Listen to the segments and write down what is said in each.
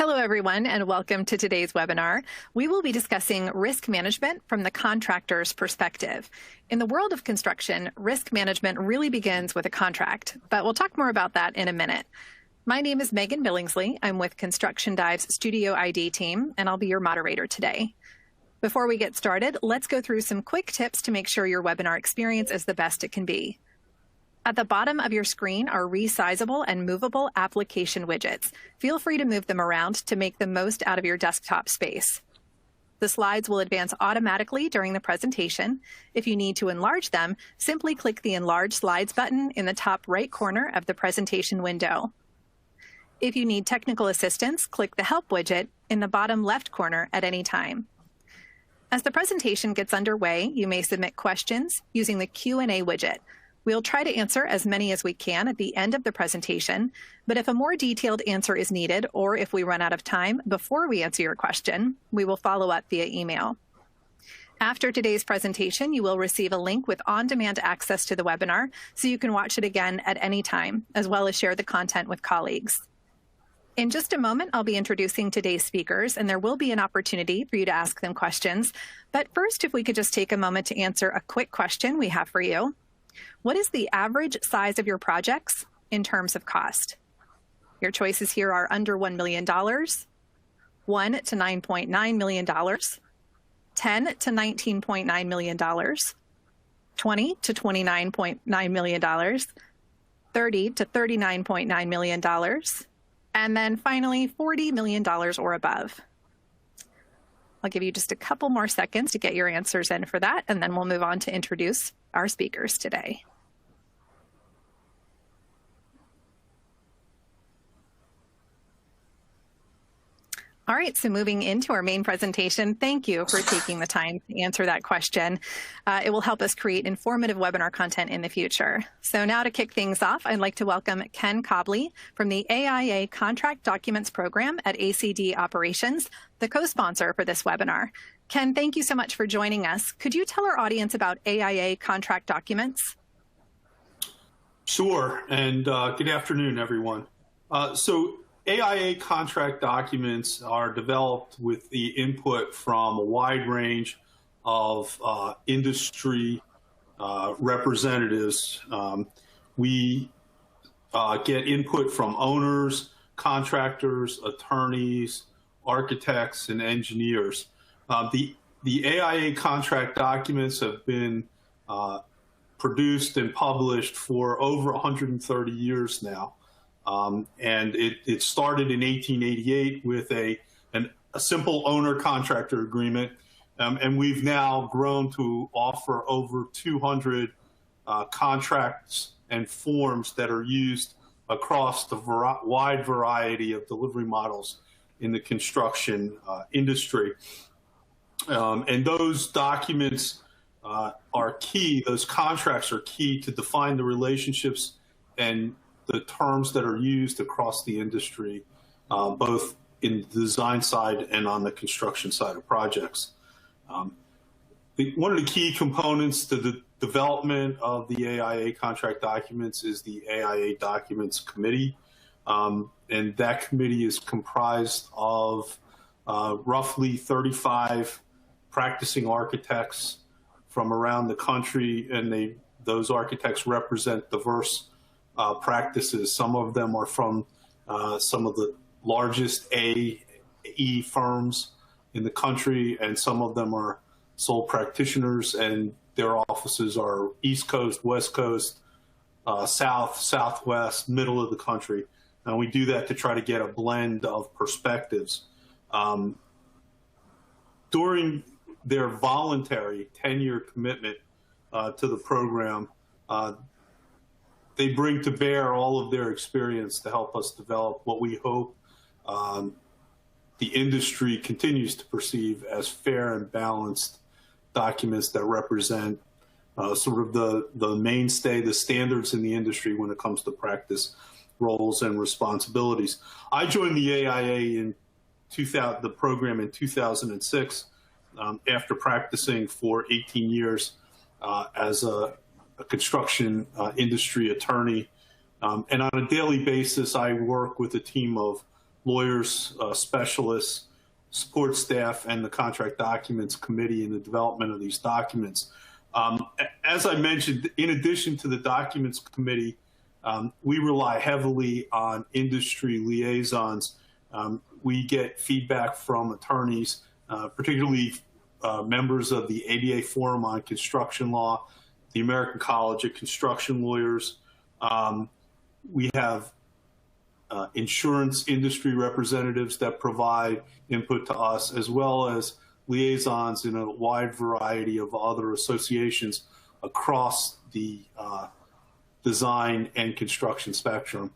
Hello, everyone, and welcome to today's webinar. We will be discussing risk management from the contractor's perspective. In the world of construction, risk management really begins with a contract, but we'll talk more about that in a minute. My name is Megan Billingsley. I'm with Construction Dive's Studio ID team, and I'll be your moderator today. Before we get started, let's go through some quick tips to make sure your webinar experience is the best it can be. At the bottom of your screen are resizable and movable application widgets. Feel free to move them around to make the most out of your desktop space. The slides will advance automatically during the presentation. If you need to enlarge them, simply click the Enlarge Slides button in the top right corner of the presentation window. If you need technical assistance, click the Help widget in the bottom left corner at any time. As the presentation gets underway, you may submit questions using the Q&A widget. We'll try to answer as many as we can at the end of the presentation, but if a more detailed answer is needed, or if we run out of time before we answer your question, we will follow up via email. After today's presentation, you will receive a link with on-demand access to the webinar, so you can watch it again at any time, as well as share the content with colleagues. In just a moment, I'll be introducing today's speakers, and there will be an opportunity for you to ask them questions. But first, if we could just take a moment to answer a quick question we have for you. What is the average size of your projects in terms of cost? Your choices here are under $1 million, $1 to $9.9 million, $10 to $19.9 million, $20 to $29.9 million, $30 to $39.9 million, and then finally $40 million or above. I'll give you just a couple more seconds to get your answers in for that, and then we'll move on to introduce our speakers today. All right, so moving into our main presentation, thank you for taking the time to answer that question. It will help us create informative webinar content in the future. So now to kick things off, I'd like to welcome Ken Cobley from the AIA Contract Documents program at ACD Operations, the co-sponsor for this webinar. Ken, thank you so much for joining us. Could you tell our audience about AIA Contract Documents? Sure, and good afternoon, everyone. So AIA Contract Documents are developed with the input from a wide range of industry representatives. We get input from owners, contractors, attorneys, architects, and engineers. The AIA Contract Documents have been produced and published for over 130 years now. And it started in 1888 with a simple owner-contractor agreement, and we've now grown to offer over 200 contracts and forms that are used across the wide variety of delivery models in the construction industry. And those documents are key, those contracts are key to define the relationships and the terms that are used across the industry, both in the design side and on the construction side of projects. One of the key components to the development of the AIA contract documents is the AIA Documents Committee. And that committee is comprised of roughly 35 practicing architects from around the country, and those architects represent diverse practices. Some of them are from some of the largest AE firms in the country, and some of them are sole practitioners, and their offices are East Coast, West Coast, South, Southwest, middle of the country. And we do that to try to get a blend of perspectives. During their voluntary 10-year commitment to the program, they bring to bear all of their experience to help us develop what we hope the industry continues to perceive as fair and balanced documents that represent sort of the mainstay, the standards in the industry when it comes to practice, roles, and responsibilities. I joined the AIA in the program in 2006 after practicing for 18 years as a construction industry attorney. And on a daily basis, I work with a team of lawyers, specialists, support staff, and the Contract Documents Committee in the development of these documents. As I mentioned, in addition to the Documents Committee, we rely heavily on industry liaisons. We get feedback from attorneys, particularly members of the ABA Forum on Construction Law, the American College of Construction Lawyers. We have insurance industry representatives that provide input to us, as well as liaisons in a wide variety of other associations across the design and construction spectrum.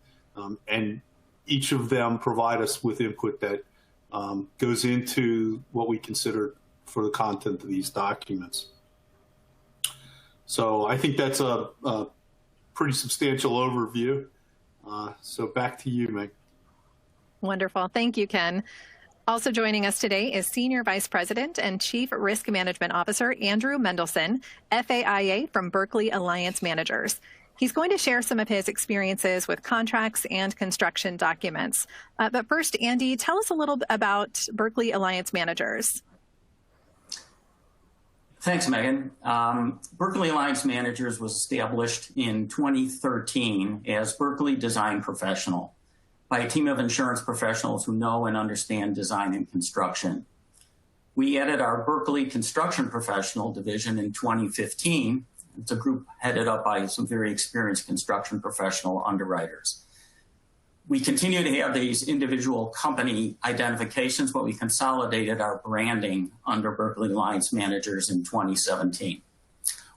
And each of them provide us with input that goes into what we consider for the content of these documents. So I think that's a pretty substantial overview. So back to you, Meg. Wonderful. Thank you, Ken. Also joining us today is Senior Vice President and Chief Risk Management Officer Andrew Mendelson, FAIA from Berkeley Alliance Managers. He's going to share some of his experiences with contracts and construction documents. But first, Andy, tell us a little bit about Berkeley Alliance Managers. Thanks, Megan. Berkeley Alliance Managers was established in 2013 as Berkeley Design Professional by a team of insurance professionals who know and understand design and construction. We added our Berkeley Construction Professional division in 2015. It's a group headed up by some very experienced construction professional underwriters. We continue to have these individual company identifications, but we consolidated our branding under Berkeley Alliance Managers in 2017.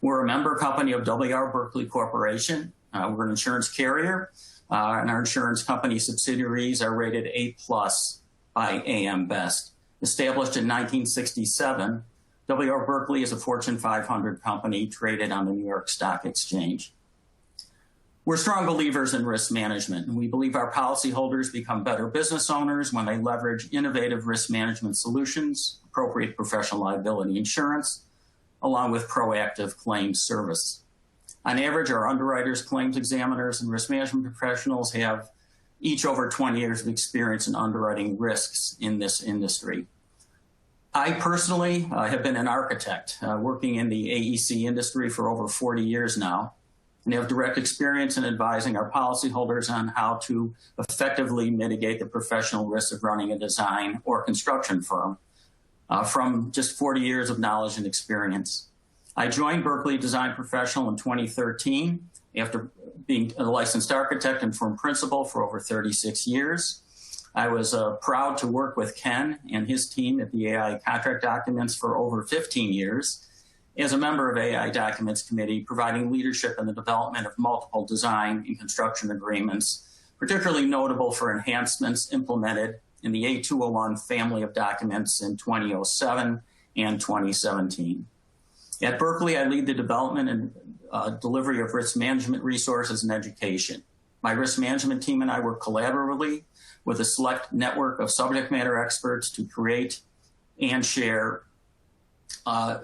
We're a member company of W.R. Berkeley Corporation. We're an insurance carrier, and our insurance company subsidiaries are rated A+ by AM Best. Established in 1967, W.R. Berkeley is a Fortune 500 company traded on the New York Stock Exchange. We're strong believers in risk management, and we believe our policyholders become better business owners when they leverage innovative risk management solutions, appropriate professional liability insurance, along with proactive claims service. On average, our underwriters, claims examiners, and risk management professionals have each over 20 years of experience in underwriting risks in this industry. I personally have been an architect working in the AEC industry for over 40 years now, and have direct experience in advising our policyholders on how to effectively mitigate the professional risks of running a design or construction firm from just 40 years of knowledge and experience. I joined Berkeley Design Professional in 2013 after being a licensed architect and firm principal for over 36 years. I was proud to work with Ken and his team at the AIA Contract Documents for over 15 years as a member of AIA Documents Committee, providing leadership in the development of multiple design and construction agreements, particularly notable for enhancements implemented in the A201 family of documents in 2007 and 2017. At Berkeley, I lead the development and delivery of risk management resources and education. My risk management team and I work collaboratively with a select network of subject matter experts to create and share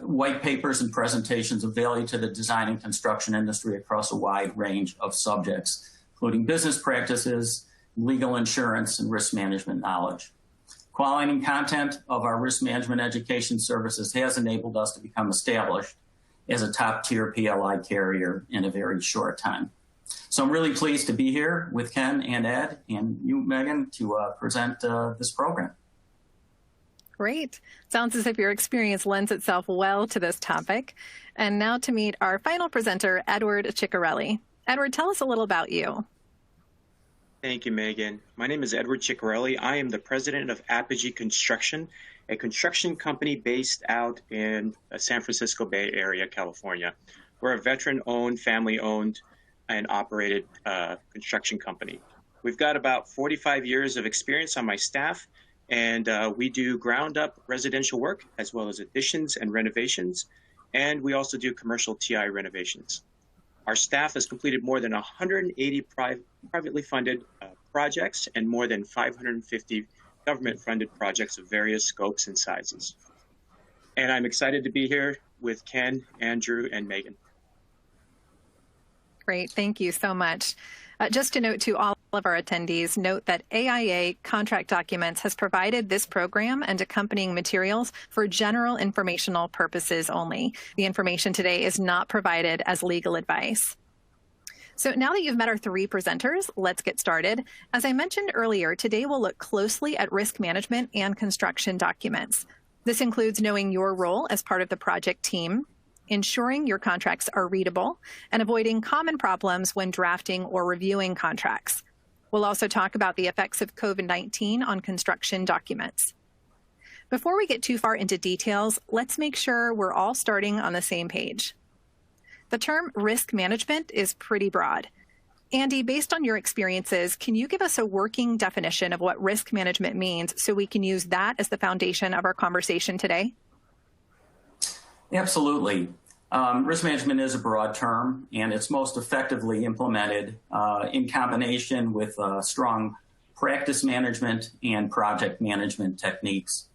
white papers and presentations of value to the design and construction industry across a wide range of subjects, including business practices, legal insurance, and risk management knowledge. Quality and content of our risk management education services has enabled us to become established as a top-tier PLI carrier in a very short time. So I'm really pleased to be here with Ken and Ed and you, Megan, to present this program. Great. Sounds as if your experience lends itself well to this topic. And now to meet our final presenter, Edward Chicarelli. Edward, tell us a little about you. Thank you, Megan. My name is Edward Chicarelli. I am the president of Apogee Construction, a construction company based out in San Francisco Bay Area, California. We're a veteran-owned, family-owned, and operated construction company. We've got about 45 years of experience on my staff, and we do ground-up residential work as well as additions and renovations, and we also do commercial TI renovations. Our staff has completed more than 180 privately funded projects and more than 550 government-funded projects of various scopes and sizes. And I'm excited to be here with Ken, Andrew, and Megan. Great. Thank you so much. Just to note to all of our attendees, note that AIA Contract Documents has provided this program and accompanying materials for general informational purposes only. The information today is not provided as legal advice. So now that you've met our three presenters, let's get started. As I mentioned earlier, today we'll look closely at risk management and construction documents. This includes knowing your role as part of the project team, ensuring your contracts are readable, and avoiding common problems when drafting or reviewing contracts. We'll also talk about the effects of COVID-19 on construction documents. Before we get too far into details, let's make sure we're all starting on the same page. The term risk management is pretty broad. Andy, based on your experiences, can you give us a working definition of what risk management means so we can use that as the foundation of our conversation today? Absolutely. Risk management is a broad term, and it's most effectively implemented in combination with strong practice management and project management techniques.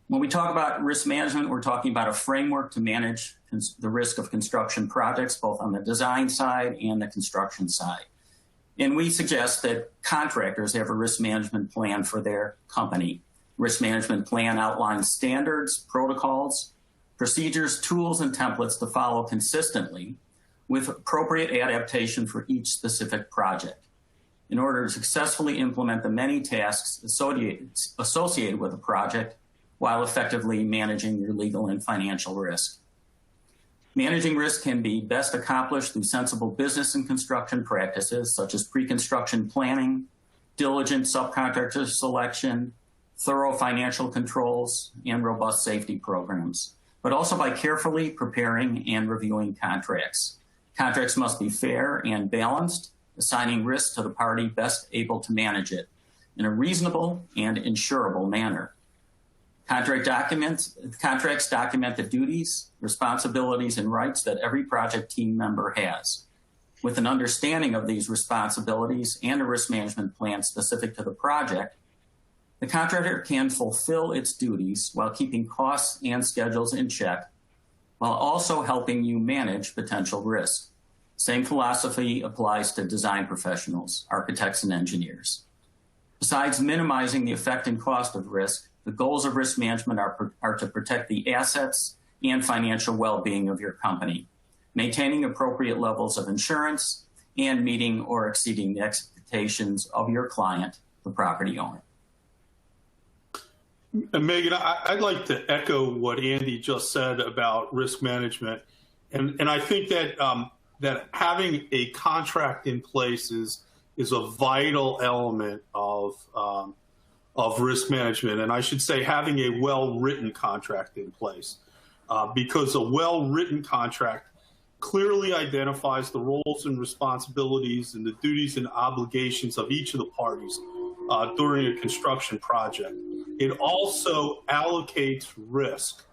When we talk about risk management, we're talking about a framework to manage the risk of construction projects, both on the design side and the construction side. And we suggest that contractors have a risk management plan for their company. Risk management plan outlines standards, protocols, procedures, tools, and templates to follow consistently with appropriate adaptation for each specific project in order to successfully implement the many tasks associated with a project while effectively managing your legal and financial risk. Managing risk can be best accomplished through sensible business and construction practices such as pre-construction planning, diligent subcontractor selection, thorough financial controls, and robust safety programs, but also by carefully preparing and reviewing contracts. Contracts must be fair and balanced, assigning risk to the party best able to manage it in a reasonable and insurable manner. Contracts document the duties, responsibilities, and rights that every project team member has. With an understanding of these responsibilities and a risk management plan specific to the project, the contractor can fulfill its duties while keeping costs and schedules in check, while also helping you manage potential risk. Same philosophy applies to design professionals, architects, and engineers. Besides minimizing the effect and cost of risk, the goals of risk management are to protect the assets and financial well-being of your company, maintaining appropriate levels of insurance, and meeting or exceeding the expectations of your client, the property owner. And Megan, I'd like to echo what Andy just said about risk management. And I think that that having a contract in place is a vital element of risk management. And I should say having a well-written contract in place, because a well-written contract clearly identifies the roles and responsibilities and the duties and obligations of each of the parties during a construction project. It also allocates risk.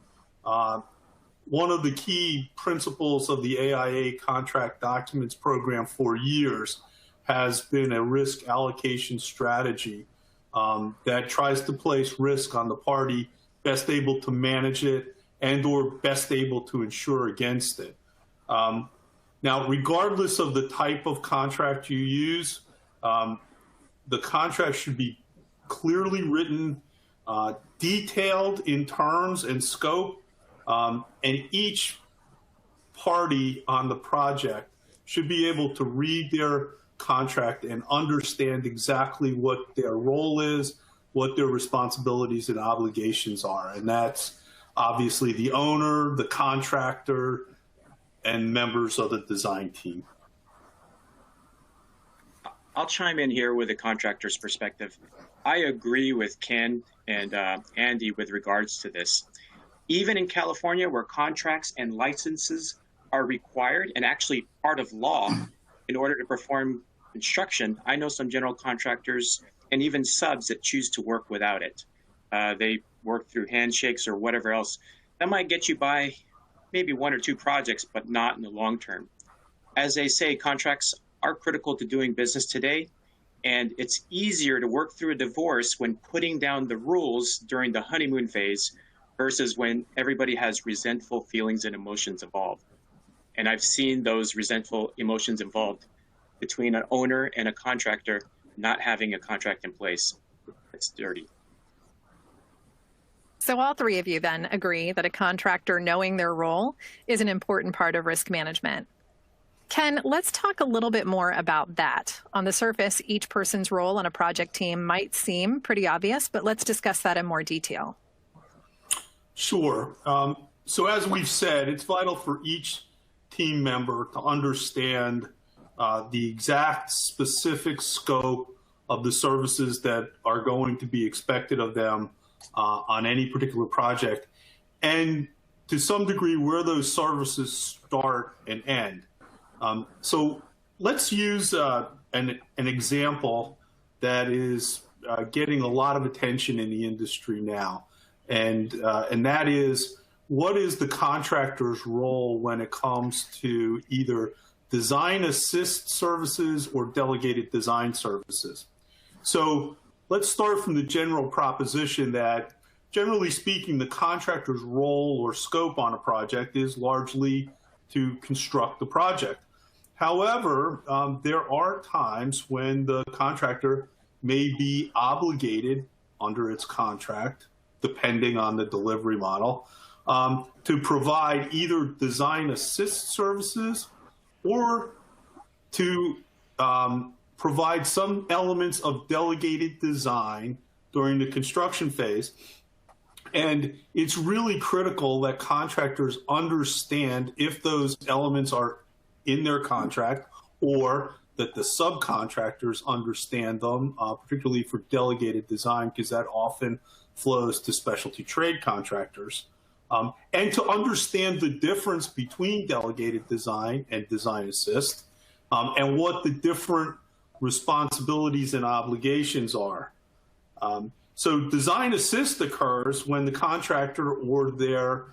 One of the key principles of the AIA Contract Documents program for years has been a risk allocation strategy that tries to place risk on the party best able to manage it and or best able to insure against it. Now, regardless of the type of contract you use, the contract should be clearly written, detailed in terms and scope, and each party on the project should be able to read their contract and understand exactly what their role is, what their responsibilities and obligations are. And that's obviously the owner, the contractor, and members of the design team. I'll chime in here with a contractor's perspective. I agree with Ken and Andy with regards to this. Even in California, where contracts and licenses are required and actually part of law in order to perform construction, I know some general contractors and even subs that choose to work without it. They work through handshakes or whatever else. That might get you by maybe one or two projects, but not in the long term. As they say, contracts are critical to doing business today, and it's easier to work through a divorce when putting down the rules during the honeymoon phase versus when everybody has resentful feelings and emotions involved. And I've seen those resentful emotions involved between an owner and a contractor not having a contract in place that's dirty. So all three of you then agree that a contractor knowing their role is an important part of risk management. Ken, let's talk a little bit more about that. On the surface, each person's role on a project team might seem pretty obvious, but let's discuss that in more detail. Sure. So as we've said, it's vital for each team member to understand the exact specific scope of the services that are going to be expected of them on any particular project, and to some degree where those services start and end. So let's use an example that is getting a lot of attention in the industry now, and that is, what is the contractor's role when it comes to either design assist services or delegated design services? So let's start from the general proposition that, generally speaking, the contractor's role or scope on a project is largely to construct the project. However, there are times when the contractor may be obligated under its contract, depending on the delivery model, to provide either design assist services or to provide some elements of delegated design during the construction phase. And it's really critical that contractors understand if those elements are in their contract, or that the subcontractors understand them, particularly for delegated design, because that often flows to specialty trade contractors. And to understand the difference between delegated design and design assist, and what the different responsibilities and obligations are. So design assist occurs when the contractor or their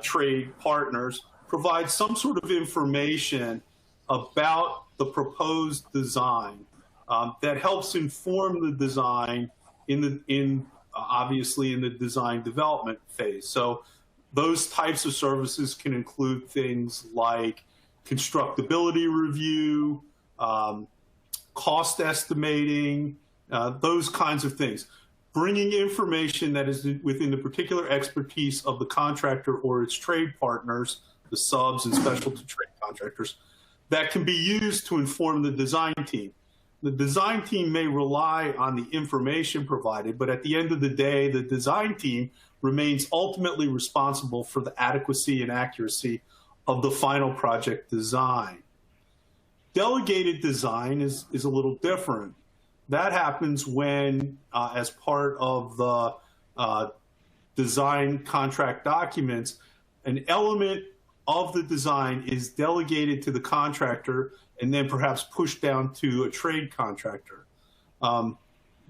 trade partners provide some sort of information about the proposed design that helps inform the design obviously in the design development phase. So those types of services can include things like constructability review, cost estimating, those kinds of things. Bringing information that is within the particular expertise of the contractor or its trade partners, the subs and specialty trade contractors, that can be used to inform the design team. The design team may rely on the information provided, but at the end of the day, the design team remains ultimately responsible for the adequacy and accuracy of the final project design. Delegated design is a little different. That happens when, as part of the design contract documents, an element of the design is delegated to the contractor and then perhaps pushed down to a trade contractor.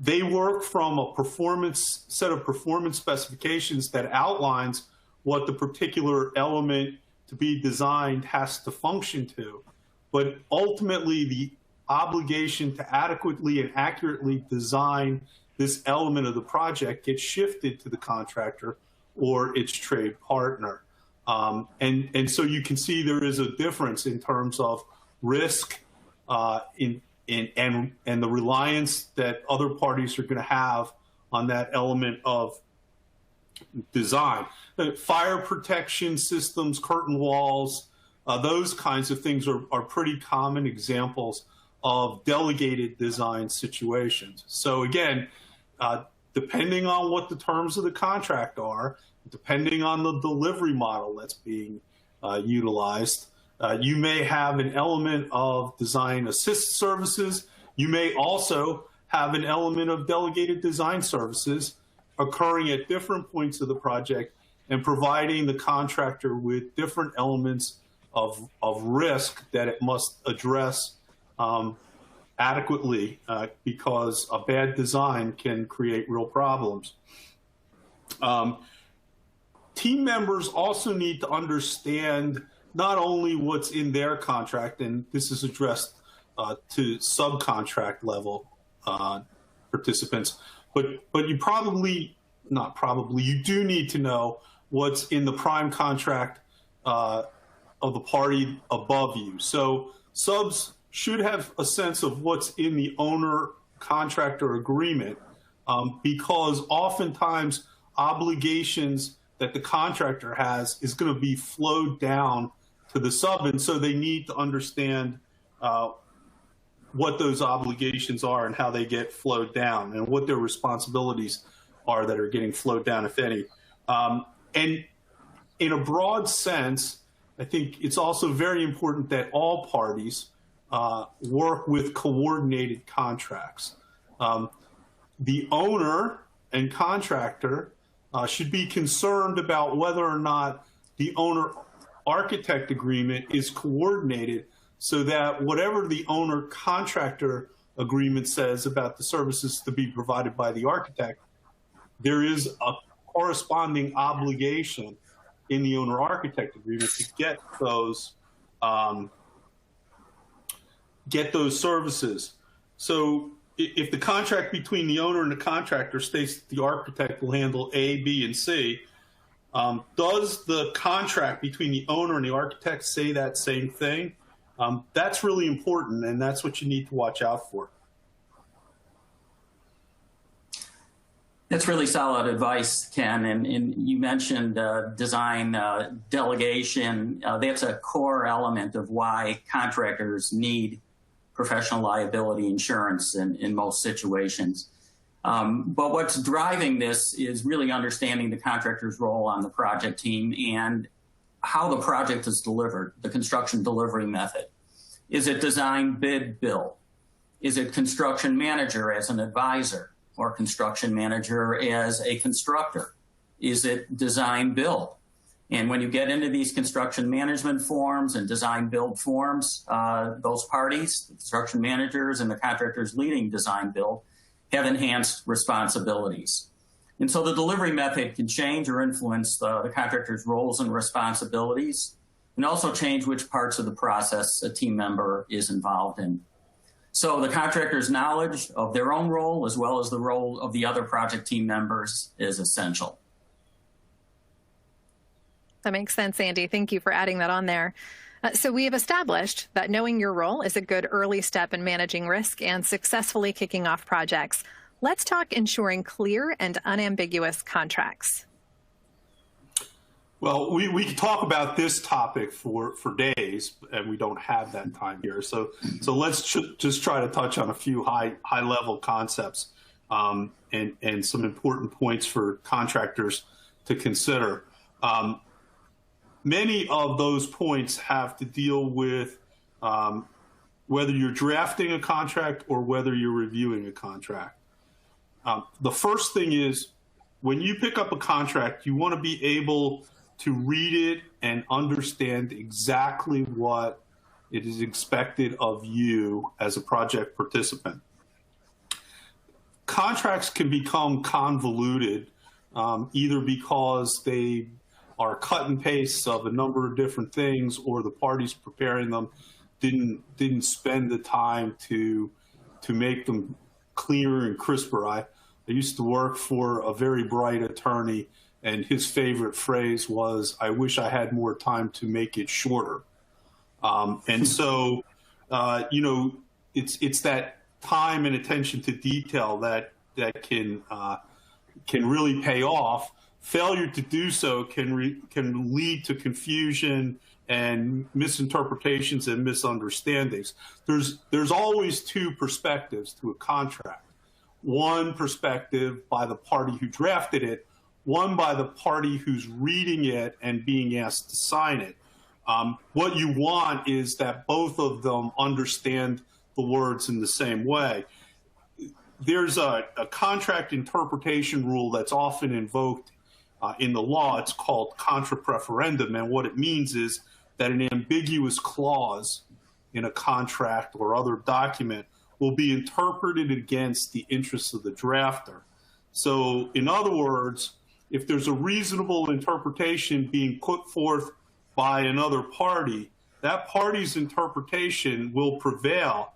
They work from a set of performance specifications that outlines what the particular element to be designed has to function to. But ultimately, the obligation to adequately and accurately design this element of the project gets shifted to the contractor or its trade partner. And so you can see there is a difference in terms of risk and the reliance that other parties are going to have on that element of design. Fire protection systems, curtain walls, those kinds of things are pretty common examples of delegated design situations. So again, depending on what the terms of the contract are, depending on the delivery model that's being utilized, you may have an element of design assist services. You may also have an element of delegated design services occurring at different points of the project and providing the contractor with different elements of risk that it must address adequately, because a bad design can create real problems. Team members also need to understand not only what's in their contract, and this is addressed to subcontract level participants, but you you do need to know what's in the prime contract of the party above you. So subs should have a sense of what's in the owner contractor agreement because oftentimes obligations that the contractor has is going to be flowed down to the sub, and so they need to understand what those obligations are and how they get flowed down and what their responsibilities are that are getting flowed down, if any. And in a broad sense, I think it's also very important that all parties work with coordinated contracts. The owner and contractor should be concerned about whether or not the owner-architect agreement is coordinated so that whatever the owner-contractor agreement says about the services to be provided by the architect, there is a corresponding obligation in the owner-architect agreement to get those services. So if the contract between the owner and the contractor states that the architect will handle A, B, and C, does the contract between the owner and the architect say that same thing? That's really important, and that's what you need to watch out for. That's really solid advice, Ken. And you mentioned design delegation. That's a core element of why contractors need professional liability insurance in most situations. But what's driving this is really understanding the contractor's role on the project team and how the project is delivered, the construction delivery method. Is it design, bid, build? Is it construction manager as an advisor or construction manager as a constructor? Is it design, build? And when you get into these construction management forms and design build forms, those parties, the construction managers and the contractors leading design build, have enhanced responsibilities. And so the delivery method can change or influence the contractor's roles and responsibilities, and also change which parts of the process a team member is involved in. So the contractor's knowledge of their own role as well as the role of the other project team members is essential. That makes sense, Andy. Thank you for adding that on there. So we have established that knowing your role is a good early step in managing risk and successfully kicking off projects. Let's talk ensuring clear and unambiguous contracts. Well, we could talk about this topic for days, and we don't have that time here. So let's just try to touch on a few high-level concepts and some important points for contractors to consider. Many of those points have to deal with whether you're drafting a contract or whether you're reviewing a contract. The first thing is, when you pick up a contract, you want to be able to read it and understand exactly what it is expected of you as a project participant. Contracts can become convoluted either because they are cut and pastes of a number of different things, or the parties preparing them didn't spend the time to make them clearer and crisper. I used to work for a very bright attorney, and his favorite phrase was, "I wish I had more time to make it shorter." And so, it's that time and attention to detail that can really pay off. Failure to do so can lead to confusion and misinterpretations and misunderstandings. There's always two perspectives to a contract. One perspective by the party who drafted it, one by the party who's reading it and being asked to sign it. What you want is that both of them understand the words in the same way. There's a contract interpretation rule that's often invoked in the law. It's called contra preferendum, and what it means is that an ambiguous clause in a contract or other document will be interpreted against the interests of the drafter. So, in other words, if there's a reasonable interpretation being put forth by another party, that party's interpretation will prevail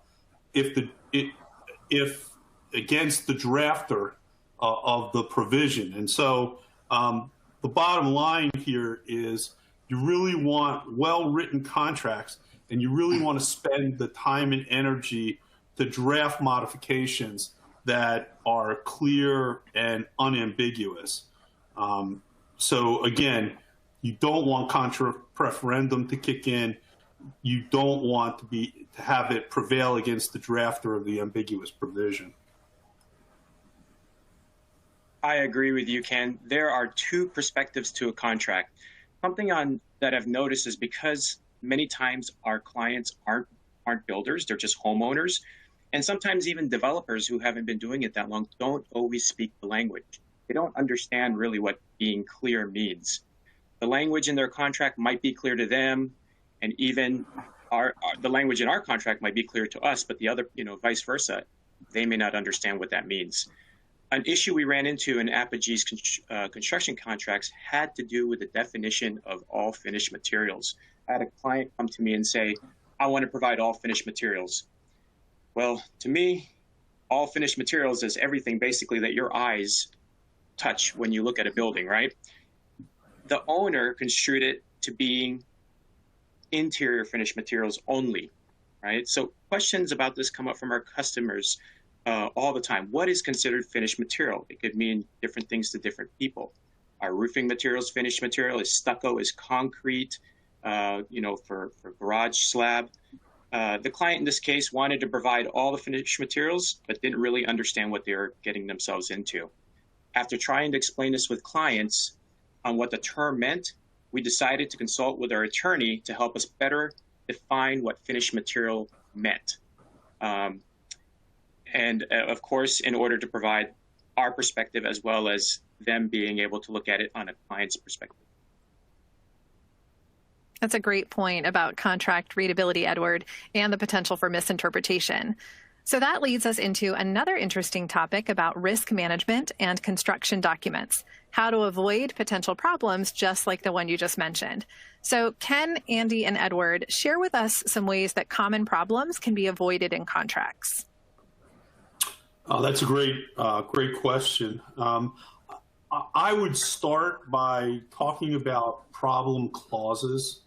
if against the drafter of the provision. And so the bottom line here is you really want well-written contracts, and you really want to spend the time and energy to draft modifications that are clear and unambiguous. So again, you don't want contra preferendum to kick in. You don't want to have it prevail against the drafter of the ambiguous provision. I agree with you, Ken. There are two perspectives to a contract. Something that I've noticed is because many times our clients aren't builders, they're just homeowners, and sometimes even developers who haven't been doing it that long don't always speak the language. They don't understand really what being clear means. The language in their contract might be clear to them, and even the language in our contract might be clear to us, but the other, vice versa, they may not understand what that means. An issue we ran into in Apogee's construction contracts had to do with the definition of all finished materials. I had a client come to me and say, I want to provide all finished materials. Well, to me, all finished materials is everything basically that your eyes touch when you look at a building, right? The owner construed it to being interior finished materials only, right? So questions about this come up from our customers all the time. What is considered finished material? It could mean different things to different people. Are roofing materials finished material? Is stucco, is concrete, for garage slab? The client in this case wanted to provide all the finished materials, but didn't really understand what they were getting themselves into. After trying to explain this with clients on what the term meant, we decided to consult with our attorney to help us better define what finished material meant. And of course, in order to provide our perspective as well as them being able to look at it on a client's perspective. That's a great point about contract readability, Edward, and the potential for misinterpretation. So that leads us into another interesting topic about risk management and construction documents, how to avoid potential problems just like the one you just mentioned. So Ken, Andy, and Edward, share with us some ways that common problems can be avoided in contracts. That's a great question. I would start by talking about problem clauses.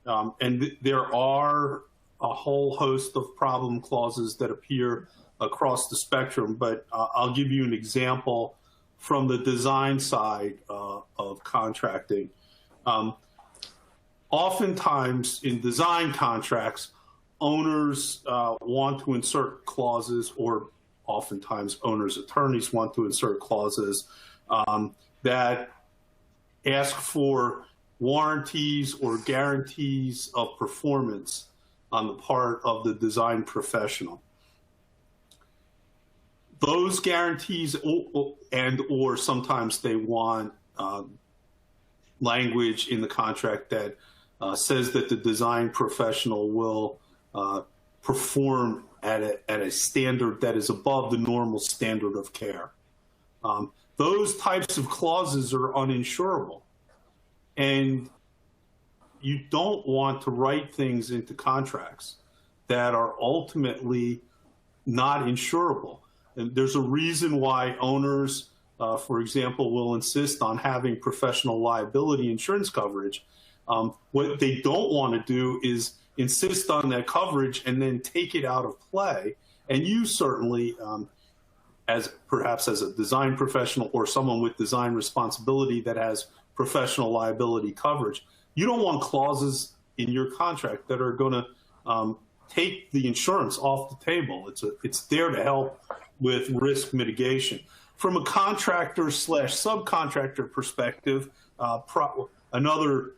And there are a whole host of problem clauses that appear across the spectrum, but I'll give you an example from the design side of contracting. Oftentimes in design contracts, owners want to insert clauses, or oftentimes owners' attorneys want to insert clauses that ask for warranties or guarantees of performance on the part of the design professional. Those guarantees or sometimes they want language in the contract that says that the design professional will perform at a standard that is above the normal standard of care. Those types of clauses are uninsurable. And you don't want to write things into contracts that are ultimately not insurable. And there's a reason why owners, for example, will insist on having professional liability insurance coverage. What they don't want to do is insist on that coverage and then take it out of play. And you certainly, perhaps as a design professional or someone with design responsibility that has professional liability coverage, you don't want clauses in your contract that are going to take the insurance off the table. It's there to help with risk mitigation. From a contractor/subcontractor perspective, another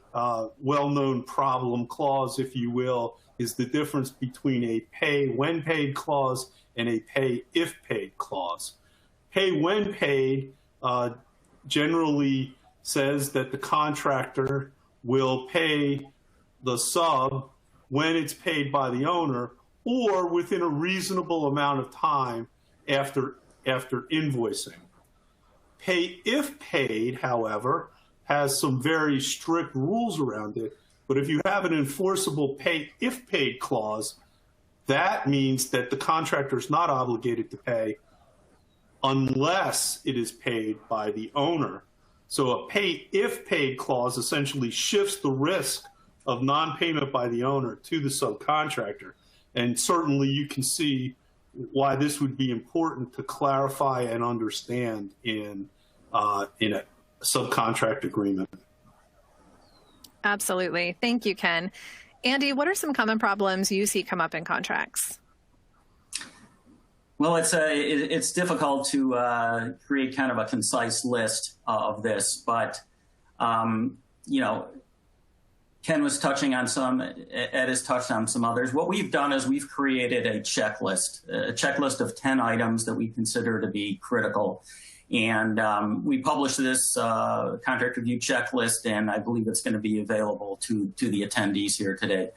well-known problem clause, if you will, is the difference between a pay when paid clause and a pay if paid clause. Pay when paid generally says that the contractor will pay the sub when it's paid by the owner or within a reasonable amount of time after invoicing. Pay if paid, however, has some very strict rules around it, but if you have an enforceable pay if paid clause, that means that the contractor is not obligated to pay unless it is paid by the owner. So a pay if paid clause essentially shifts the risk of non-payment by the owner to the subcontractor. And certainly you can see why this would be important to clarify and understand in a subcontract agreement. Absolutely. Thank you, Ken. Andy, what are some common problems you see come up in contracts? Well, it's difficult to create kind of a concise list of this, but you know, Ken was touching on some, Ed has touched on some others. What we've done is we've created a checklist of 10 items that we consider to be critical. And we published this contract review checklist, and I believe it's going to be available to the attendees here today.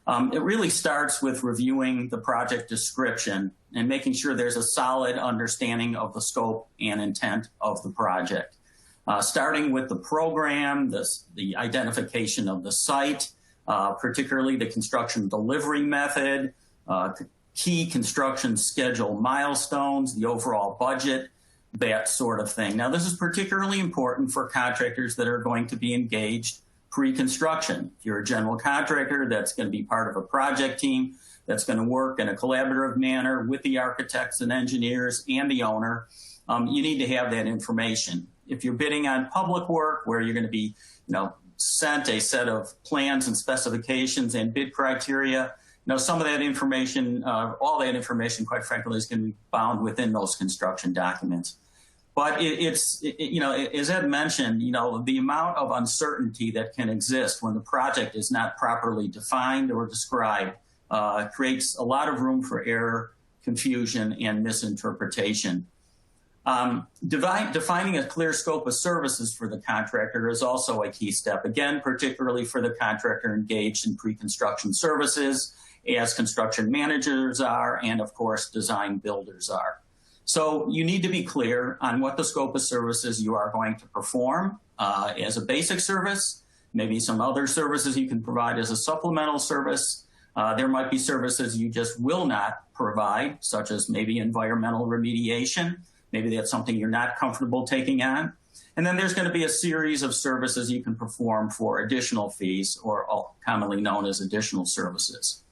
It really starts with reviewing the project description and making sure there's a solid understanding of the scope and intent of the project. Starting with the program, the identification of the site, particularly the construction delivery method, key construction schedule milestones, the overall budget, that sort of thing. Now, this is particularly important for contractors that are going to be engaged pre-construction. If you're a general contractor that's going to be part of a project team that's going to work in a collaborative manner with the architects and engineers and the owner, you need to have that information. If you're bidding on public work where you're going to be, sent a set of plans and specifications and bid criteria, some of that information, all that information, quite frankly, is going to be bound within those construction documents. But as Ed mentioned, the amount of uncertainty that can exist when the project is not properly defined or described creates a lot of room for error, confusion, and misinterpretation. Defining a clear scope of services for the contractor is also a key step, again, particularly for the contractor engaged in pre-construction services, as construction managers are, and of course, design builders are. So you need to be clear on what the scope of services you are going to perform as a basic service, maybe some other services you can provide as a supplemental service. There might be services you just will not provide, such as maybe environmental remediation. Maybe that's something you're not comfortable taking on. And then there's going to be a series of services you can perform for additional fees, or commonly known as additional services.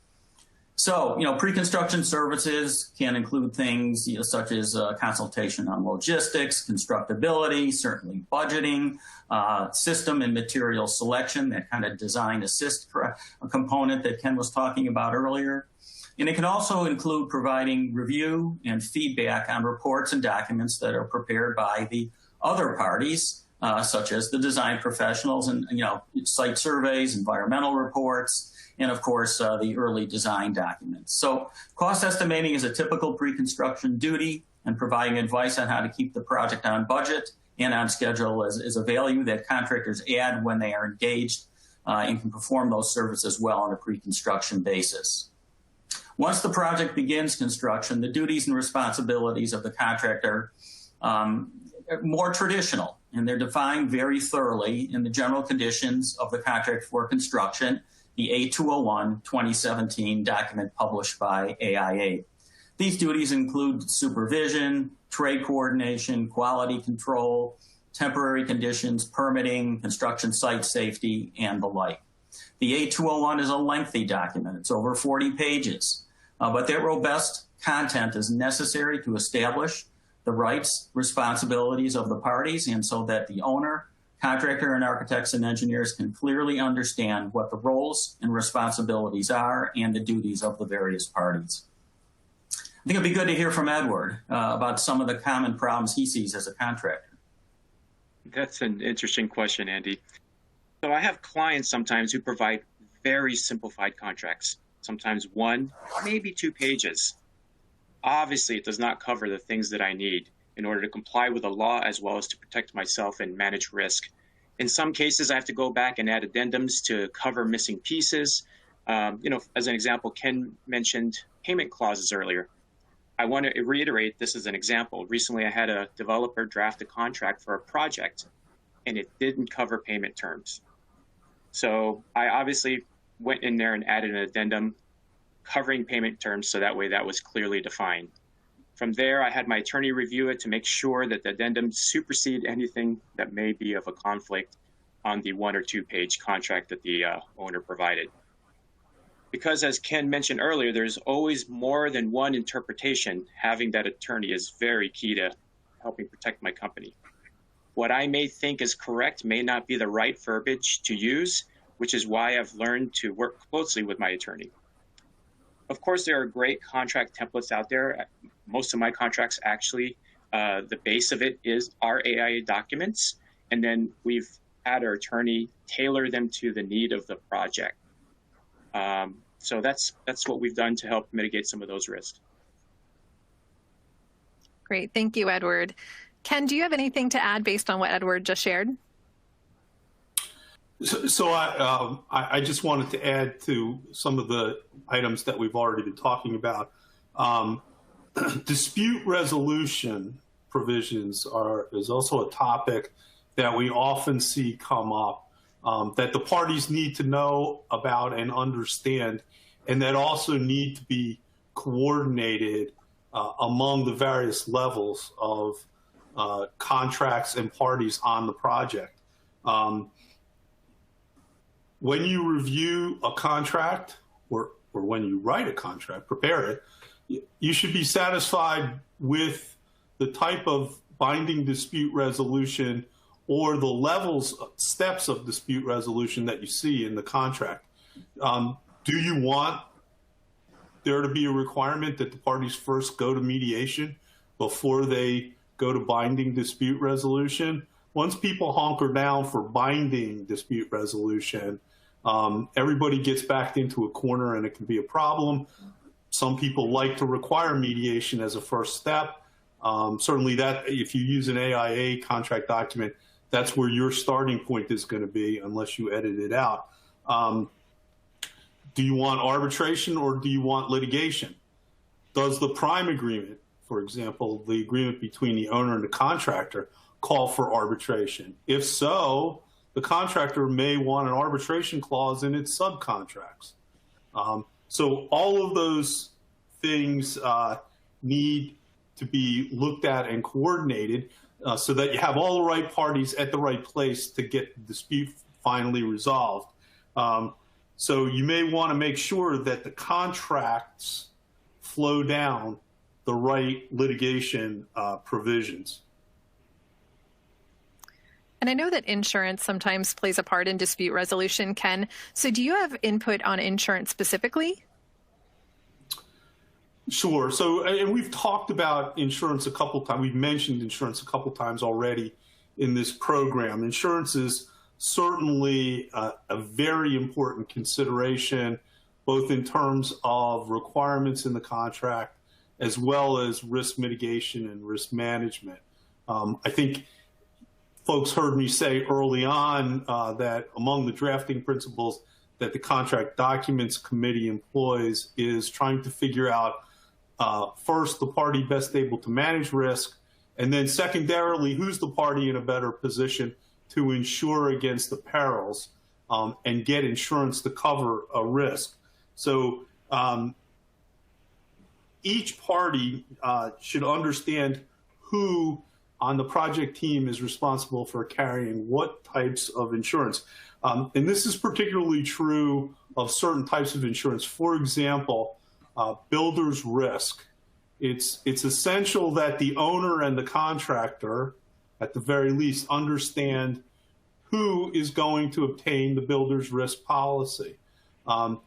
So, pre-construction services can include things such as consultation on logistics, constructability, certainly budgeting, system and material selection, that kind of design assist component that Ken was talking about earlier. And it can also include providing review and feedback on reports and documents that are prepared by the other parties, such as the design professionals and, site surveys, environmental reports, and of course, the early design documents. So cost estimating is a typical pre-construction duty, and providing advice on how to keep the project on budget and on schedule is a value that contractors add when they are engaged and can perform those services well on a pre-construction basis. Once the project begins construction, the duties and responsibilities of the contractor are more traditional, and they're defined very thoroughly in the general conditions of the contract for construction, the A201 2017 document published by AIA. These duties include supervision, trade coordination, quality control, temporary conditions, permitting, construction site safety, and the like. The A201 is a lengthy document. It's over 40 pages. But that robust content is necessary to establish the rights, responsibilities of the parties, and so that the owner, contractor, and architects and engineers can clearly understand what the roles and responsibilities are and the duties of the various parties. I think it'd be good to hear from Edward about some of the common problems he sees as a contractor. That's an interesting question, Andy. So I have clients sometimes who provide very simplified contracts. Sometimes 1, maybe 2 pages. Obviously, it does not cover the things that I need in order to comply with the law as well as to protect myself and manage risk. In some cases, I have to go back and add addendums to cover missing pieces. As an example, Ken mentioned payment clauses earlier. I want to reiterate this as an example. Recently, I had a developer draft a contract for a project, and it didn't cover payment terms. So I obviously went in there and added an addendum covering payment terms, so that way that was clearly defined. From there, I had my attorney review it to make sure that the addendum supersede anything that may be of a conflict on the 1 or 2 page contract that the owner provided. Because as Ken mentioned earlier, there's always more than one interpretation. Having that attorney is very key to helping protect my company. What I may think is correct may not be the right verbiage to use, which is why I've learned to work closely with my attorney. Of course, there are great contract templates out there. Most of my contracts actually, the base of it is our AIA documents, and then we've had our attorney tailor them to the need of the project. So that's what we've done to help mitigate some of those risks. Great, thank you, Edward. Ken, do you have anything to add based on what Edward just shared? So I just wanted to add to some of the items that we've already been talking about. Dispute resolution provisions is also a topic that we often see come up, that the parties need to know about and understand, and that also need to be coordinated among the various levels of contracts and parties on the project. When you review a contract or when you write a contract, prepare it, you should be satisfied with the type of binding dispute resolution or the steps of dispute resolution that you see in the contract. Do you want there to be a requirement that the parties first go to mediation before they go to binding dispute resolution? Once people hunker down for binding dispute resolution, everybody gets backed into a corner and it can be a problem. Some people like to require mediation as a first step. Certainly that if you use an AIA contract document, that's where your starting point is going to be unless you edit it out. Do you want arbitration or do you want litigation? Does the prime agreement, for example, the agreement between the owner and the contractor, call for arbitration? If so, the contractor may want an arbitration clause in its subcontracts. So all of those things need to be looked at and coordinated so that you have all the right parties at the right place to get the dispute finally resolved. So you may want to make sure that the contracts flow down the right litigation provisions. And I know that insurance sometimes plays a part in dispute resolution, Ken. So do you have input on insurance specifically? Sure. So, and we've talked about insurance a couple times. We've mentioned insurance a couple times already in this program. Insurance is certainly a very important consideration, both in terms of requirements in the contract, as well as risk mitigation and risk management. I think folks heard me say early on that among the drafting principles that the Contract Documents Committee employs is trying to figure out first the party best able to manage risk, and then secondarily who's the party in a better position to insure against the perils and get insurance to cover a risk. So each party should understand who on the project team is responsible for carrying what types of insurance. And this is particularly true of certain types of insurance. For example, builder's risk. It's essential that the owner and the contractor, at the very least, understand who is going to obtain the builder's risk policy. In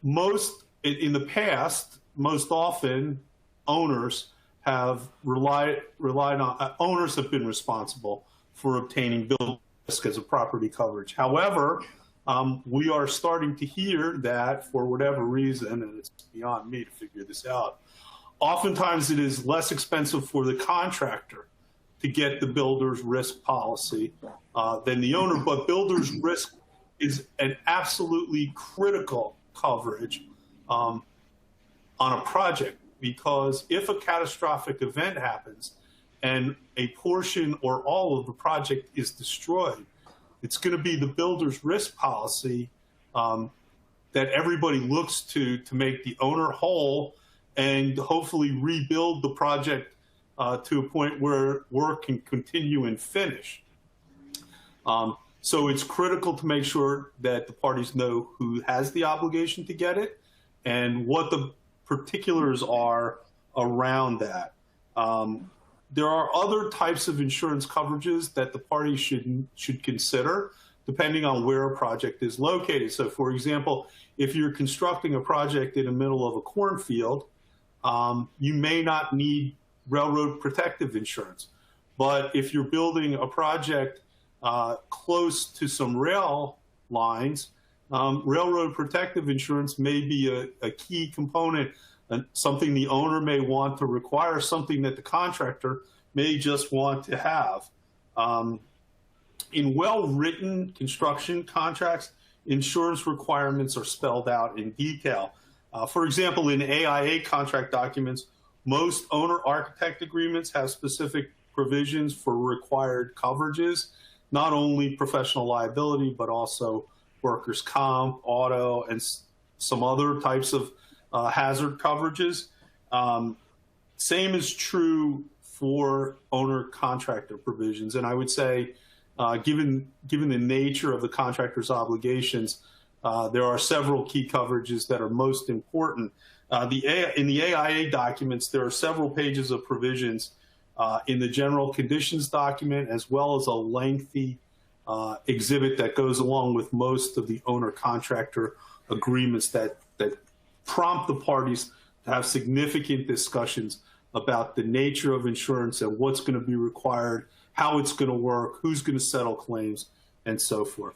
the past, most often, owners have relied on, owners have been responsible for obtaining builder's risk as a property coverage. However, we are starting to hear that for whatever reason, and it's beyond me to figure this out, oftentimes it is less expensive for the contractor to get the builder's risk policy than the owner, but builder's risk is an absolutely critical coverage on a project, because if a catastrophic event happens and a portion or all of the project is destroyed, it's going to be the builder's risk policy that everybody looks to make the owner whole and hopefully rebuild the project to a point where work can continue and finish. So it's critical to make sure that the parties know who has the obligation to get it and what the particulars are around that. There are other types of insurance coverages that the parties should consider depending on where a project is located. So for example, if you're constructing a project in the middle of a cornfield, you may not need railroad protective insurance. But if you're building a project close to some rail lines, railroad protective insurance may be a key component, something the owner may want to require, something that the contractor may just want to have. In well-written construction contracts, insurance requirements are spelled out in detail. For example, in AIA contract documents, most owner-architect agreements have specific provisions for required coverages, not only professional liability, but also workers' comp, auto, and some other types of hazard coverages. Same is true for owner-contractor provisions. And I would say, given the nature of the contractor's obligations, there are several key coverages that are most important. In the AIA documents, there are several pages of provisions in the general conditions document, as well as a lengthy exhibit that goes along with most of the owner-contractor agreements that prompt the parties to have significant discussions about the nature of insurance and what's going to be required, how it's going to work, who's going to settle claims, and so forth.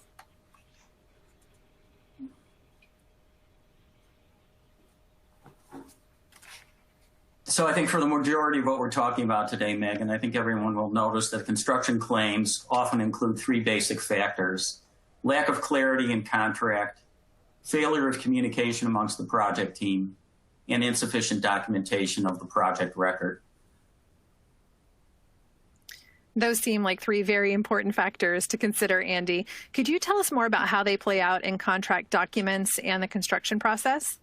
So I think for the majority of what we're talking about today, Megan, I think everyone will notice that construction claims often include three basic factors: lack of clarity in contract, failure of communication amongst the project team, and insufficient documentation of the project record. Those seem like three very important factors to consider, Andy. Could you tell us more about how they play out in contract documents and the construction process?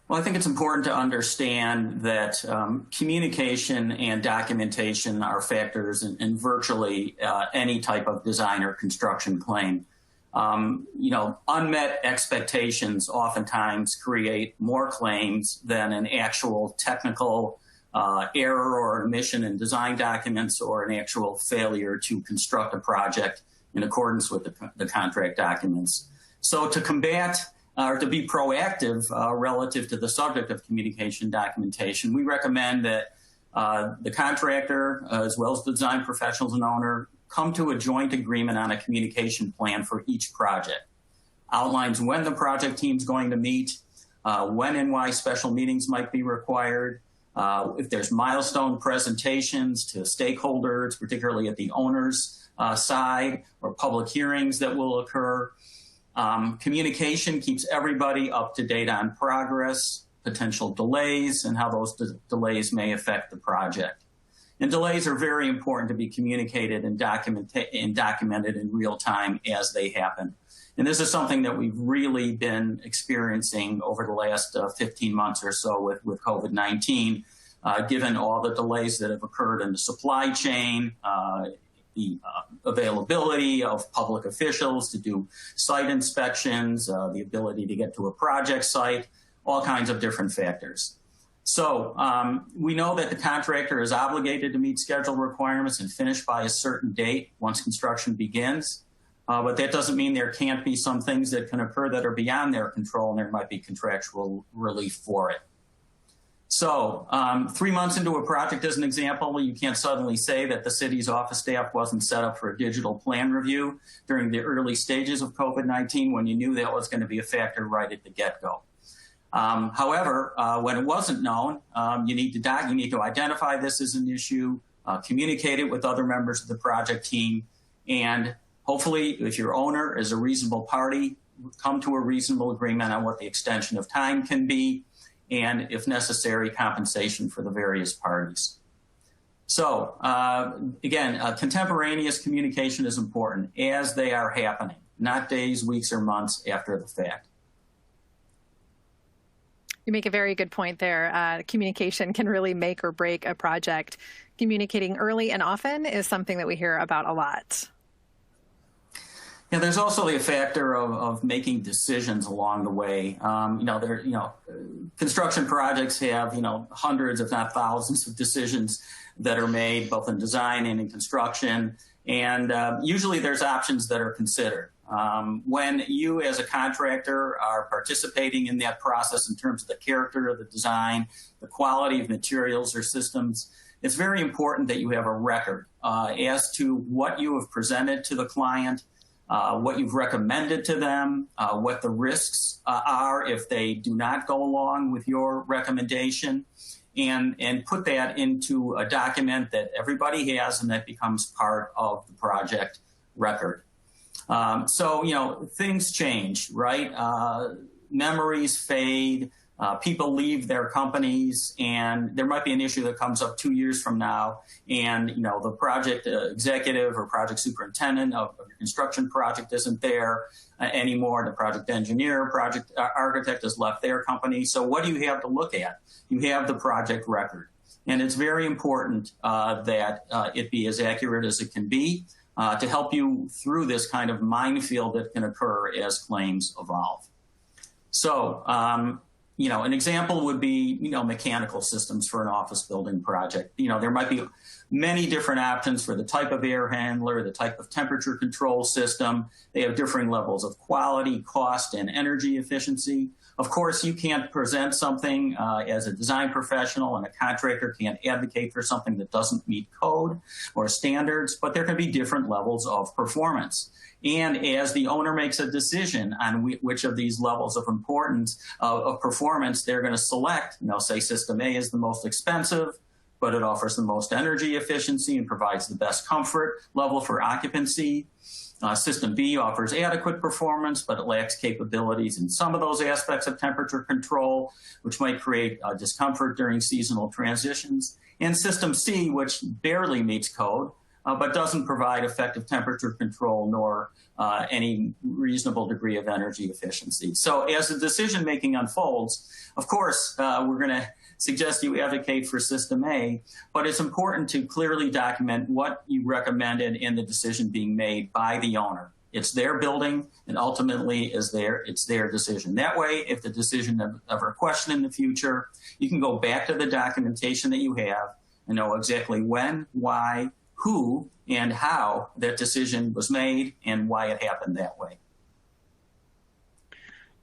Well, I think it's important to understand that communication and documentation are factors in virtually any type of design or construction claim. Unmet expectations oftentimes create more claims than an actual technical error or omission in design documents or an actual failure to construct a project in accordance with the contract documents. So to combat or to be proactive relative to the subject of communication documentation, we recommend that the contractor, as well as the design professionals and owner, come to a joint agreement on a communication plan for each project. Outlines when the project team's going to meet, when and why special meetings might be required, if there's milestone presentations to stakeholders, particularly at the owner's side, or public hearings that will occur. Communication keeps everybody up to date on progress, potential delays, and how those delays may affect the project. And delays are very important to be communicated and documented in real time as they happen. And this is something that we've really been experiencing over the last 15 months or so with COVID-19, given all the delays that have occurred in the supply chain, the availability of public officials to do site inspections, the ability to get to a project site, all kinds of different factors. So we know that the contractor is obligated to meet schedule requirements and finish by a certain date once construction begins. But that doesn't mean there can't be some things that can occur that are beyond their control, and there might be contractual relief for it. So 3 months into a project, as an example, you can't suddenly say that the city's office staff wasn't set up for a digital plan review during the early stages of COVID-19 when you knew that was going to be a factor right at the get-go. However, when it wasn't known, you need to identify this as an issue, communicate it with other members of the project team, and hopefully, if your owner is a reasonable party, come to a reasonable agreement on what the extension of time can be, and if necessary, compensation for the various parties. So again, contemporaneous communication is important as they are happening, not days, weeks, or months after the fact. You make a very good point there. Communication can really make or break a project. Communicating early and often is something that we hear about a lot. Yeah, there's also the factor of making decisions along the way. Construction projects have, hundreds, if not thousands of decisions that are made both in design and in construction. And usually there's options that are considered. When you as a contractor are participating in that process in terms of the character of the design, the quality of materials or systems, it's very important that you have a record as to what you have presented to the client, what you've recommended to them, what the risks are if they do not go along with your recommendation, and put that into a document that everybody has and that becomes part of the project record. Things change, right? Memories fade. People leave their companies, and there might be an issue that comes up 2 years from now, and the project executive or project superintendent of your construction project isn't there anymore. The project engineer, project architect has left their company. So what do you have to look at? You have the project record, and it's very important that it be as accurate as it can be to help you through this kind of minefield that can occur as claims evolve. So, an example would be, mechanical systems for an office building project. There might be many different options for the type of air handler, the type of temperature control system. They have differing levels of quality, cost, and energy efficiency. Of course, you can't present something as a design professional, and a contractor can't advocate for something that doesn't meet code or standards, but there can be different levels of performance. And as the owner makes a decision on which of these levels of importance of performance they're going to select, say system A is the most expensive, but it offers the most energy efficiency and provides the best comfort level for occupancy. System B offers adequate performance, but it lacks capabilities in some of those aspects of temperature control, which might create discomfort during seasonal transitions. And System C, which barely meets code, but doesn't provide effective temperature control nor any reasonable degree of energy efficiency. So as the decision-making unfolds, of course, we're going to suggest you advocate for System A, but it's important to clearly document what you recommended in the decision being made by the owner. It's their building, and ultimately it's their decision. That way, if the decision is ever questioned in the future, you can go back to the documentation that you have and know exactly when, why, who, and how that decision was made and why it happened that way.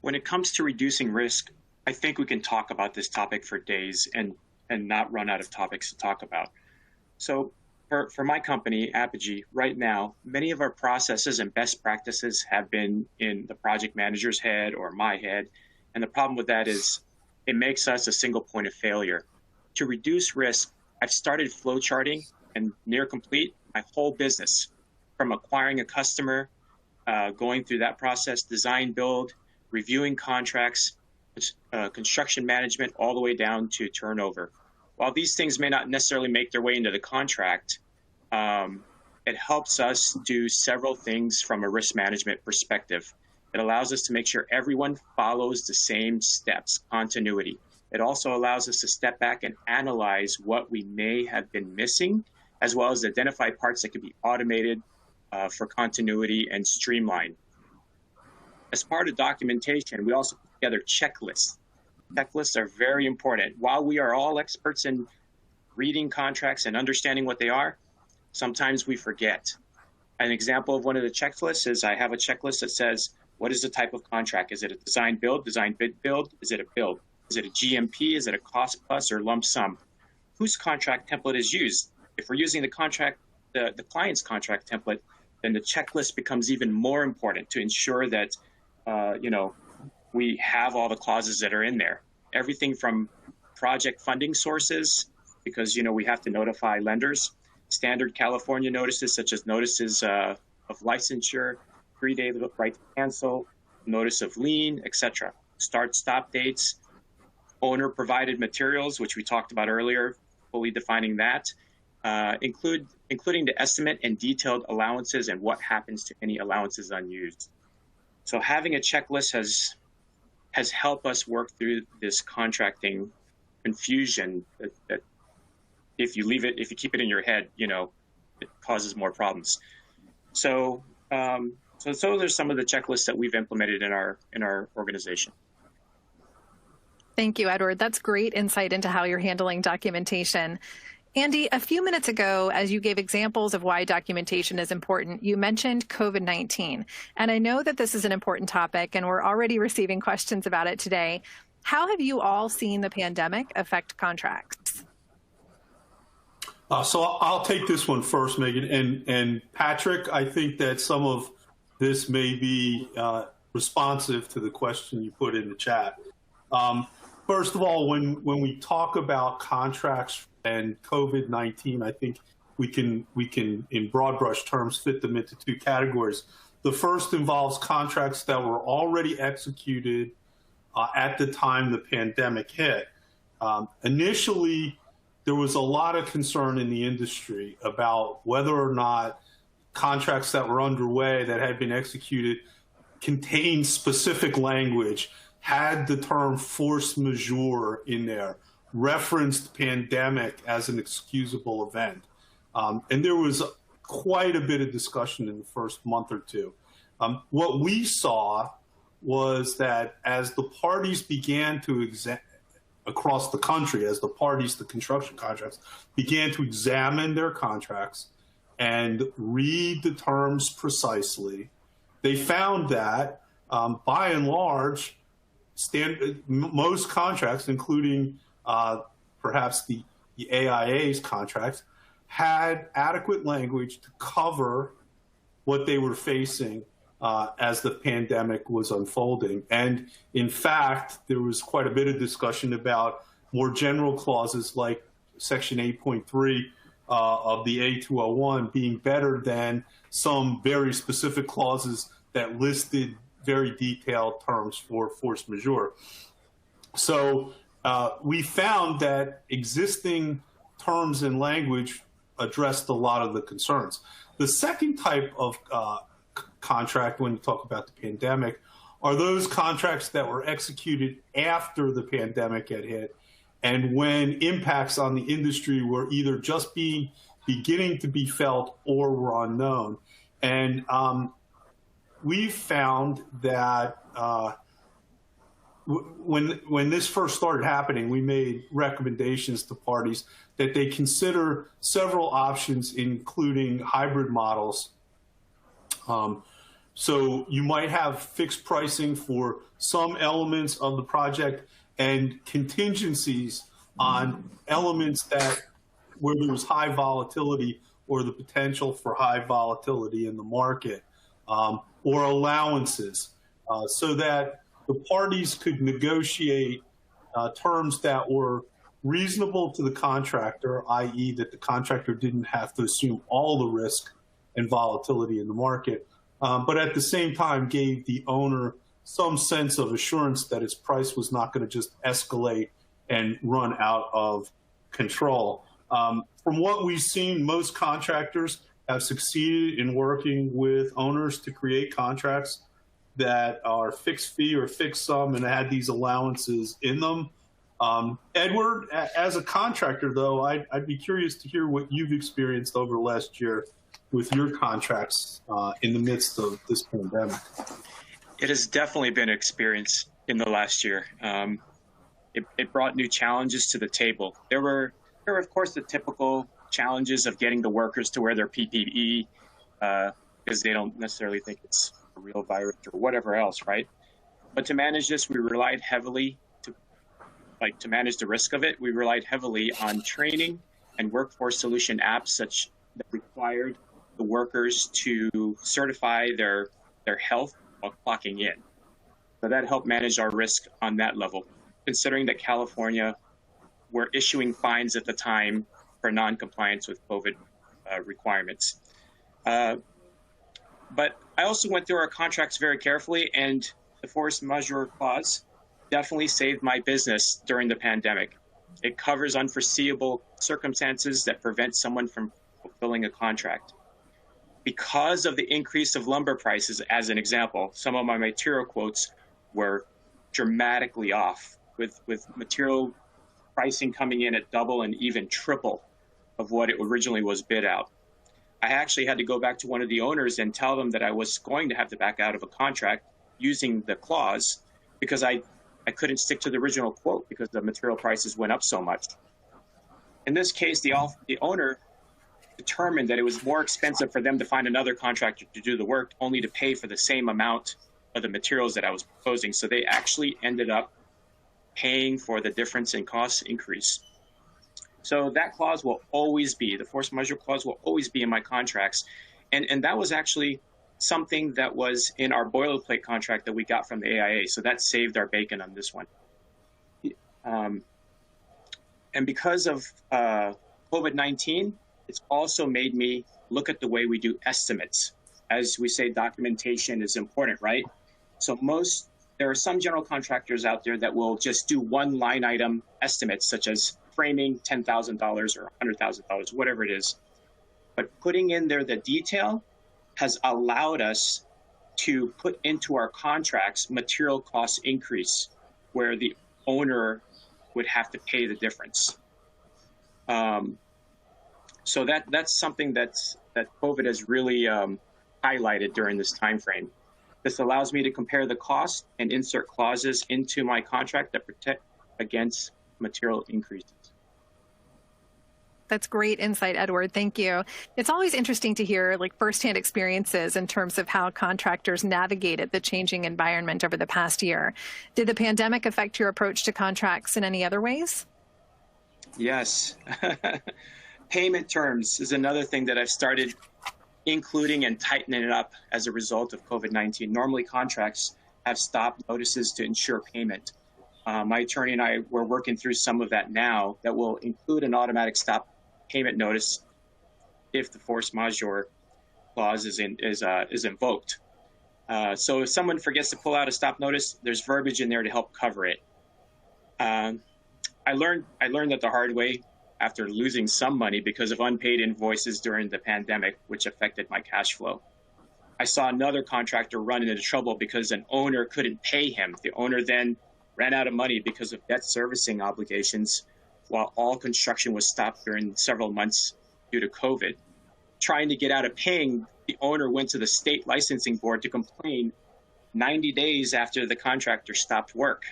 When it comes to reducing risk, I think we can talk about this topic for days and not run out of topics to talk about. So for my company, Apogee, right now, many of our processes and best practices have been in the project manager's head or my head. And the problem with that is it makes us a single point of failure. To reduce risk, I've started flow charting and near complete my whole business, from acquiring a customer, going through that process, design, build, reviewing contracts, construction management, all the way down to turnover. While these things may not necessarily make their way into the contract, it helps us do several things from a risk management perspective. It allows us to make sure everyone follows the same steps, continuity. It also allows us to step back and analyze what we may have been missing, as well as identify parts that can be automated for continuity and streamline. As part of documentation, we also put together checklists. Checklists are very important. While we are all experts in reading contracts and understanding what they are, sometimes we forget. An example of one of the checklists is I have a checklist that says, what is the type of contract? Is it a design build, design bid build? Is it a build? Is it a GMP? Is it a cost plus or lump sum? Whose contract template is used? If we're using the client's contract template, then the checklist becomes even more important to ensure that we have all the clauses that are in there. Everything from project funding sources, because we have to notify lenders, standard California notices such as notices of licensure, 3-day right to cancel, notice of lien, etc. Start-stop dates, owner-provided materials, which we talked about earlier, fully defining that, including the estimate and detailed allowances and what happens to any allowances unused. So having a checklist has helped us work through this contracting confusion that if you keep it in your head, it causes more problems. So So those are some of the checklists that we've implemented in our organization. Thank you, Edward. That's great insight into how you're handling documentation. Andy, a few minutes ago, as you gave examples of why documentation is important, you mentioned COVID-19. And I know that this is an important topic, and we're already receiving questions about it today. How have you all seen the pandemic affect contracts? So I'll take this one first, Megan. And Patrick, I think that some of this may be responsive to the question you put in the chat. First of all, when we talk about contracts and COVID-19, I think we can, in broad brush terms, fit them into two categories. The first involves contracts that were already executed at the time the pandemic hit. Initially, there was a lot of concern in the industry about whether or not contracts that were underway that had been executed contained specific language, had the term force majeure in there, referenced pandemic as an excusable event. And there was quite a bit of discussion in the first month or two. What we saw was that as the parties began to across the country, as the parties to construction contracts began to examine their contracts and read the terms precisely, they found that by and large, most contracts, including perhaps the AIA's contracts, had adequate language to cover what they were facing as the pandemic was unfolding. And in fact, there was quite a bit of discussion about more general clauses like Section 8.3 of the A201 being better than some very specific clauses that listed very detailed terms for force majeure. So we found that existing terms and language addressed a lot of the concerns. The second type of contract, when you talk about the pandemic, are those contracts that were executed after the pandemic had hit and when impacts on the industry were either just beginning to be felt or were unknown. And we found that when this first started happening, we made recommendations to parties that they consider several options, including hybrid models. So you might have fixed pricing for some elements of the project and contingencies on elements where there was high volatility or the potential for high volatility in the market, or allowances, so that the parties could negotiate terms that were reasonable to the contractor, i.e. that the contractor didn't have to assume all the risk and volatility in the market, but at the same time gave the owner some sense of assurance that its price was not going to just escalate and run out of control. From what we've seen, most contractors have succeeded in working with owners to create contracts that are fixed fee or fixed sum and had these allowances in them. Edward, as a contractor, though, I'd be curious to hear what you've experienced over the last year with your contracts in the midst of this pandemic. It has definitely been an experience in the last year. It brought new challenges to the table. There were, of course, the typical challenges of getting the workers to wear their PPE because they don't necessarily think it's a real virus or whatever else, right? But to manage this, we relied heavily to manage the risk of it. We relied heavily on training and workforce solution apps that required the workers to certify their health while clocking in. So that helped manage our risk on that level, considering that California were issuing fines at the time for non-compliance with COVID requirements. But I also went through our contracts very carefully, and the force majeure clause definitely saved my business during the pandemic. It covers unforeseeable circumstances that prevent someone from fulfilling a contract. Because of the increase of lumber prices, as an example, some of my material quotes were dramatically off, with material pricing coming in at double and even triple of what it originally was bid out. I actually had to go back to one of the owners and tell them that I was going to have to back out of a contract using the clause because I couldn't stick to the original quote because the material prices went up so much. In this case, the owner determined that it was more expensive for them to find another contractor to do the work, only to pay for the same amount of the materials that I was proposing. So they actually ended up paying for the difference in cost increase. So that clause will always be, the force majeure clause will always be in my contracts. And that was actually something that was in our boilerplate contract that we got from the AIA. So that saved our bacon on this one. And because of COVID-19, it's also made me look at the way we do estimates. As we say, documentation is important, right? So there are some general contractors out there that will just do one line item estimates, such as framing $10,000 or $100,000, whatever it is. But putting in there the detail has allowed us to put into our contracts material cost increase, where the owner would have to pay the difference. So that's something that COVID has really highlighted during this time frame. This allows me to compare the cost and insert clauses into my contract that protect against material increases. That's great insight, Edward. Thank you. It's always interesting to hear firsthand experiences in terms of how contractors navigated the changing environment over the past year. Did the pandemic affect your approach to contracts in any other ways? Yes. Payment terms is another thing that I've started including and tightening it up as a result of COVID-19. Normally, contracts have stop notices to ensure payment. My attorney and I, we're working through some of that now that will include an automatic stop payment notice if the force majeure clause is invoked. So if someone forgets to pull out a stop notice, there's verbiage in there to help cover it. I learned that the hard way after losing some money because of unpaid invoices during the pandemic, which affected my cash flow. I saw another contractor run into trouble because an owner couldn't pay him. The owner then ran out of money because of debt servicing obligations, while all construction was stopped during several months due to COVID. Trying to get out of paying, the owner went to the state licensing board to complain 90 days after the contractor stopped work,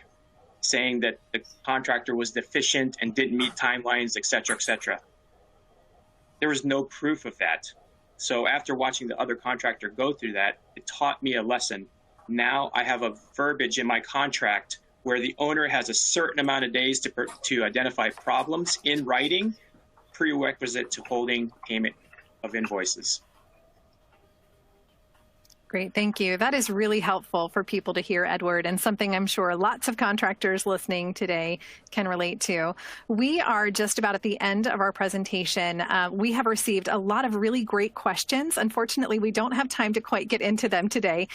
saying that the contractor was deficient and didn't meet timelines, et cetera, et cetera. There was no proof of that. So after watching the other contractor go through that, it taught me a lesson. Now I have a verbiage in my contract where the owner has a certain amount of days to identify problems in writing, prerequisite to holding payment of invoices. Great, thank you. That is really helpful for people to hear, Edward, and something I'm sure lots of contractors listening today can relate to. We are just about at the end of our presentation. We have received a lot of really great questions. Unfortunately, we don't have time to quite get into them today.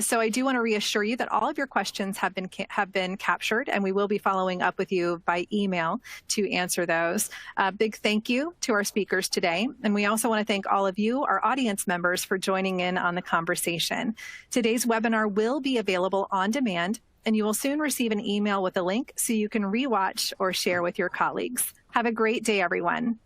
So I do want to reassure you that all of your questions have been captured, and we will be following up with you by email to answer those. Big thank you to our speakers today. And we also want to thank all of you, our audience members, for joining in on the conversation. Today's webinar will be available on demand, and you will soon receive an email with a link so you can rewatch or share with your colleagues. Have a great day, everyone.